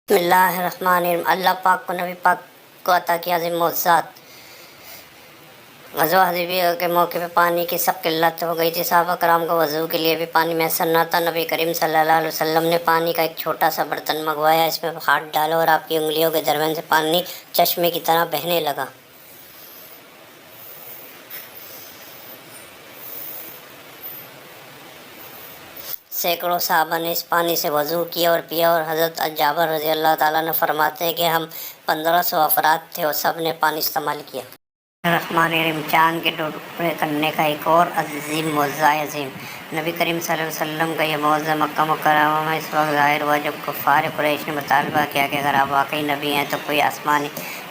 بسم اللہ الرحمن الرحیم۔ اللہ پاک کو نبی پاک کو عطا کی عظیم معجزات۔ غزوہ حدیبیہ کے موقع پہ پانی کی سخت قلت ہو گئی تھی، صحابہ کرام کو وضو کے لیے بھی پانی میسر نہ تھا۔ نبی کریم صلی اللہ علیہ وسلم نے پانی کا ایک چھوٹا سا برتن منگوایا، اس میں ہاتھ ڈالو اور آپ کی انگلیوں کے درمیان سے پانی چشمے کی طرح بہنے لگا۔ سینکڑوں صحابہ نے اس پانی سے وضو کیا اور پیا، اور حضرت جابر رضی اللہ تعالیٰ نے فرماتے ہیں کہ ہم 1500 افراد تھے اور سب نے پانی استعمال کیا۔ الرحمن الرحیم۔ چاند کے ٹکڑے کرنے کا ایک اور عظیم معجزہ عظیم۔ نبی کریم صلی اللہ علیہ وسلم کا یہ معجزہ مکہ مکرمہ میں اس وقت ظاہر ہوا جب کفار قریش نے مطالبہ کیا کہ اگر آپ واقعی نبی ہیں تو کوئی آسمانی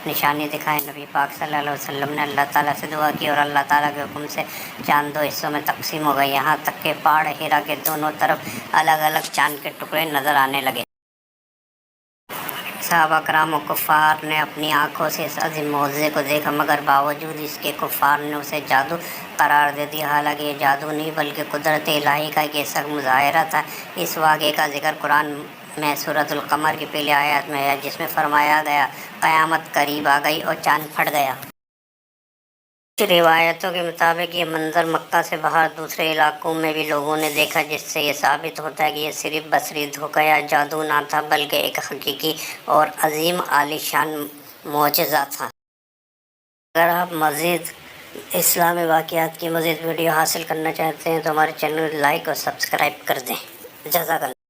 نشانی دکھائیں۔ نبی پاک صلی اللہ علیہ وسلم نے اللہ تعالیٰ سے دعا کی اور اللہ تعالیٰ کے حکم سے چاند دو حصوں میں تقسیم ہو گئی، یہاں تک کہ پہاڑ ہیرا کے دونوں طرف الگ الگ چاند کے ٹکڑے نظر آنے لگے۔ صحابہ کرام و کفار نے اپنی آنکھوں سے اس عظیم معجزے کو دیکھا، مگر باوجود اس کے کفار نے اسے جادو قرار دے دیا۔ حالانکہ یہ جادو نہیں بلکہ قدرت الہی کا ایک ایسا مظاہرہ تھا۔ اس واقعے کا ذکر قرآن میں سورۃ القمر کی پہلی آیات میں ہے، جس میں فرمایا گیا قیامت قریب آ گئی اور چاند پھٹ گیا۔ کچھ روایتوں کے مطابق یہ منظر مکہ سے باہر دوسرے علاقوں میں بھی لوگوں نے دیکھا، جس سے یہ ثابت ہوتا ہے کہ یہ صرف بصری دھوکہ یا جادو نہ تھا بلکہ ایک حقیقی اور عظیم عالیشان معجزہ تھا۔ اگر آپ مزید اسلامی واقعات کی مزید ویڈیو حاصل کرنا چاہتے ہیں تو ہمارے چینل لائک اور سبسکرائب کر دیں۔ جزاک اللہ۔